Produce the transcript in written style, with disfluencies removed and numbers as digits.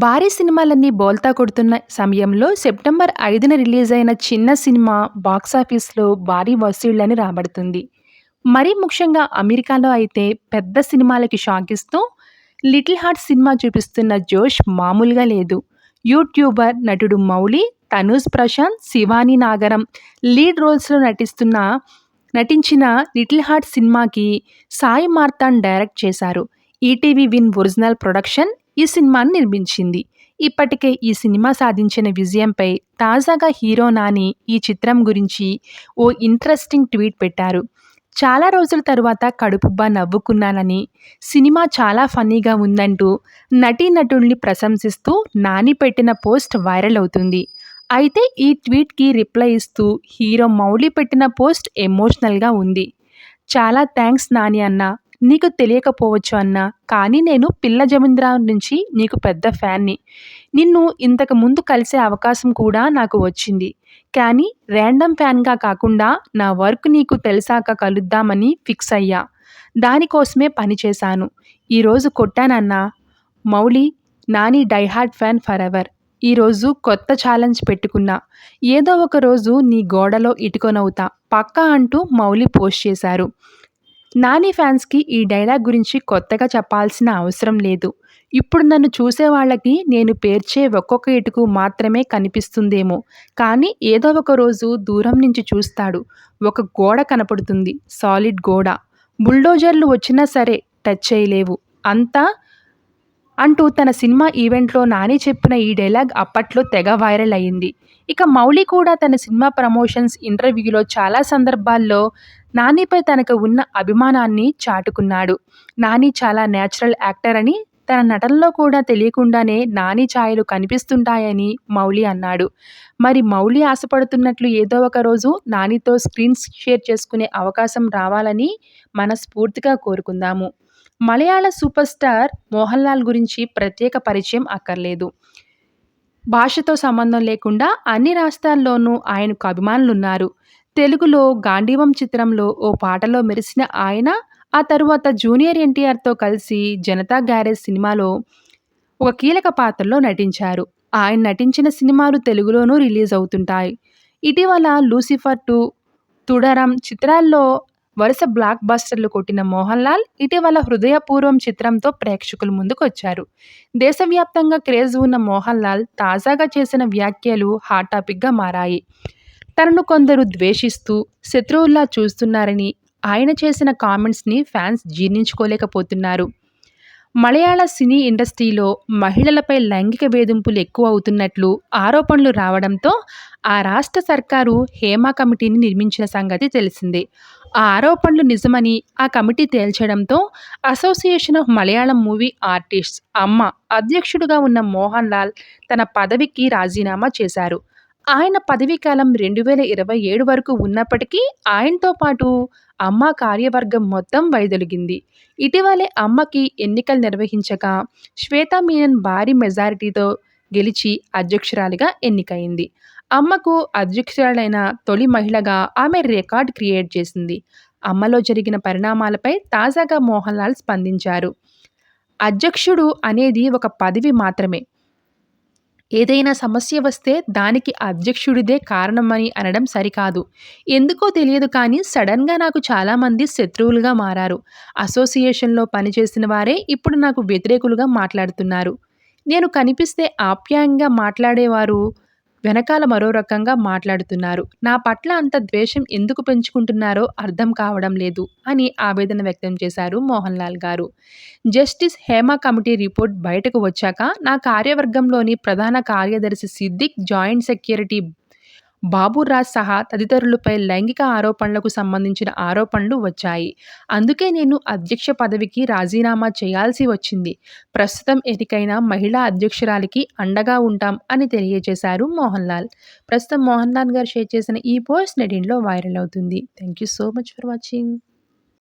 భారీ సినిమాలన్నీ బోల్తా కొడుతున్న సమయంలో సెప్టెంబర్ 5న రిలీజైన చిన్న సినిమా బాక్సాఫీస్‌లో భారీ వసూళ్లని రాబడుతుంది. మరీ ముఖ్యంగా అమెరికాలో అయితే పెద్ద సినిమాలకి షాకిస్తూ 'లిటిల్ హార్ట్స్' సినిమా చూపిస్తున్న జోష్ మామూలుగా లేదు. యూట్యూబర్ నటుడు మౌలి, తనూజ్ ప్రశాంత్, శివానీ నాగరం లీడ్ రోల్స్‌లో నటించిన 'లిటిల్ హార్ట్స్' సినిమాకి సాయి మార్తాండ్ డైరెక్ట్ చేశారు. ఈటీవీ విన్ ఒరిజినల్ ప్రొడక్షన్ ఈ సినిమాని నిర్మించింది. ఇప్పటికే ఈ సినిమా సాధించిన విజయంపై తాజాగా హీరో నాని ఈ చిత్రం గురించి ఓ ఇంట్రెస్టింగ్ ట్వీట్ పెట్టారు. చాలా రోజుల తరువాత కడుపుబ్బా నవ్వుకున్నానని, సినిమా చాలా ఫన్నీగా ఉందంటూ నటీనటుల్ని ప్రశంసిస్తూ నాని పెట్టిన పోస్ట్ వైరల్ అవుతుంది. అయితే ఈ ట్వీట్‌కి రిప్లై ఇస్తూ హీరో మౌలి పెట్టిన పోస్ట్ ఎమోషనల్‌గా ఉంది. చాలా థాంక్స్ నాని అన్నా. నీకు తెలియకపోవచ్చు అన్నా. కానీ నేను 'పిల్ల జమీందార్' నుంచి నీకు పెద్ద ఫ్యాన్‌ని. నిన్ను ఇంతకు ముందు కలిసే అవకాశం కూడా నాకు వచ్చింది. కానీ ర్యాండమ్ ఫ్యాన్‌గా కాకుండా నా వర్క్ నీకు తెలిసాక కలుద్దామని ఫిక్స్ అయ్యా. దానికోసమే పని చేశాను. ఈరోజు కొట్టానన్నా. Mouli, Nani die hard fan forever. ఈరోజు కొత్త ఛాలెంజ్ పెట్టుకున్నా. ఏదో ఒక రోజు నీ గోడలో ఇటుకనవుతా పక్కా అంటూ మౌలి పోస్ట్ చేశారు. నాని ఫ్యాన్స్‌కి ఈ డైలాగ్ గురించి కొత్తగా చెప్పాల్సిన అవసరం లేదు. ఇప్పుడు నన్ను చూసేవాళ్ళకి నేను పేర్చే ఒక్కొక్క ఇటుకు మాత్రమే కనిపిస్తుందేమో. కానీ ఏదో ఒక రోజు దూరం నుంచి చూస్తాడు. ఒక గోడ కనపడుతుంది. సాలిడ్ గోడ. బుల్డోజర్లు వచ్చినా సరే టచ్ చేయలేవు. అంతా అంటూ తన సినిమా ఈవెంట్‌లో నాని చెప్పిన ఈ డైలాగ్ అప్పట్లో తెగ వైరల్ అయింది. ఇక మౌలి కూడా తన సినిమా ప్రమోషన్స్ ఇంటర్వ్యూలో చాలా సందర్భాల్లో నానిపై తనకు ఉన్న అభిమానాన్ని చాటుకున్నాడు. నాని చాలా నేచురల్ యాక్టర్ అని, తన నటనలో కూడా తెలియకుండానే నాని ఛాయలు కనిపిస్తుంటాయని మౌలి అన్నాడు. మరి మౌలి ఆశపడుతున్నట్లు ఏదో ఒక రోజు నానితో స్క్రీన్ షేర్ చేసుకునే అవకాశం రావాలని మనస్ఫూర్తిగా కోరుకుందాము. మలయాళ సూపర్ స్టార్ మోహన్ లాల్ గురించి ప్రత్యేక పరిచయం అక్కర్లేదు. భాషతో సంబంధం లేకుండా అన్ని రాష్ట్రాల్లోనూ ఆయనకు అభిమానులున్నారు. తెలుగులో 'గాండీవం' చిత్రంలో ఓ పాటలో మెరిసిన ఆయన ఆ తరువాత జూనియర్ ఎన్టీఆర్‌తో కలిసి 'జనతా గ్యారేజ్' సినిమాలో ఒక కీలక పాత్రలో నటించారు. ఆయన నటించిన సినిమాలు తెలుగులోనూ రిలీజ్ అవుతుంటాయి. ఇటీవల 'లూసిఫర్ 2', 'తుడరం' చిత్రాల్లో వరుస బ్లాక్ బస్టర్లు కొట్టిన మోహన్ లాల్ ఇటీవల 'హృదయపూర్వం' చిత్రంతో ప్రేక్షకుల ముందుకొచ్చారు. దేశవ్యాప్తంగా క్రేజ్ ఉన్న మోహన్ లాల్ తాజాగా చేసిన వ్యాఖ్యలు హాట్ టాపిక్‌గా మారాయి. తనను కొందరు ద్వేషిస్తూ, శత్రువుల్లా చూస్తున్నారని ఆయన చేసిన కామెంట్స్‌ని ఫ్యాన్స్ జీర్ణించుకోలేకపోతున్నారు. మలయాళ సినీ ఇండస్ట్రీలో మహిళలపై లైంగిక వేధింపులు ఎక్కువ అవుతున్నట్లు ఆరోపణలు రావడంతో ఆ రాష్ట్ర సర్కారు హేమ కమిటీని నిర్మించిన సంగతి తెలిసిందే. ఆ ఆరోపణలు నిజమని ఆ కమిటీ తేల్చడంతో association of Malayalam movie artists Amma అధ్యక్షుడిగా ఉన్న మోహన్ లాల్ తన పదవికి రాజీనామా చేశారు. ఆయన పదవీకాలం 2027 వరకు ఉన్నప్పటికీ ఆయనతో పాటు అమ్మ కార్యవర్గం మొత్తం వైదొలిగింది. ఇటీవలే అమ్మకి ఎన్నికలు నిర్వహించగా శ్వేతా మీనన్ భారీ మెజారిటీతో గెలిచి అధ్యక్షురాలిగా ఎన్నికైంది. అమ్మకు అధ్యక్షురాలైన తొలి మహిళగా ఆమె రికార్డ్ క్రియేట్ చేసింది. అమ్మలో జరిగిన పరిణామాలపై తాజాగా మోహన్ లాల్ స్పందించారు. అధ్యక్షుడు అనేది ఒక పదవి మాత్రమే. ఏదైనా సమస్య వస్తే దానికి అధ్యక్షుడిదే కారణమని అనడం సరికాదు. ఎందుకో తెలియదు కానీ సడన్‌గా నాకు చాలామంది శత్రువులుగా మారారు. అసోసియేషన్‌లో పనిచేసిన వారే ఇప్పుడు నాకు వ్యతిరేకులుగా మాట్లాడుతున్నారు. నేను కనిపిస్తే ఆప్యాయంగా మాట్లాడేవారు వెనకాల మరో రకంగా మాట్లాడుతున్నారు. నా పట్ల అంత ద్వేషం ఎందుకు పెంచుకుంటున్నారో అర్థం కావడం లేదు అని ఆవేదన వ్యక్తం చేశారు మోహన్ లాల్ గారు. జస్టిస్ హేమ కమిటీ రిపోర్ట్ బయటకు వచ్చాక నా కార్యవర్గంలోని ప్రధాన కార్యదర్శి సిద్దిక్, జాయింట్ సెక్రటరీ బాబురాజ్ సహా తదితరులపై లైంగిక ఆరోపణలకు సంబంధించిన ఆరోపణలు వచ్చాయి. అందుకే నేను అధ్యక్ష పదవికి రాజీనామా చేయాల్సి వచ్చింది. ప్రస్తుతం ఎన్నికైన మహిళా అధ్యక్షురాలికి అండగా ఉంటాం అని తెలియజేశారు మోహన్ లాల్. ప్రస్తుతం మోహన్ లాల్ గారు షేర్ చేసిన ఈ పోస్ట్ నెటింట్లో వైరల్ అవుతుంది. Thank you so much for watching.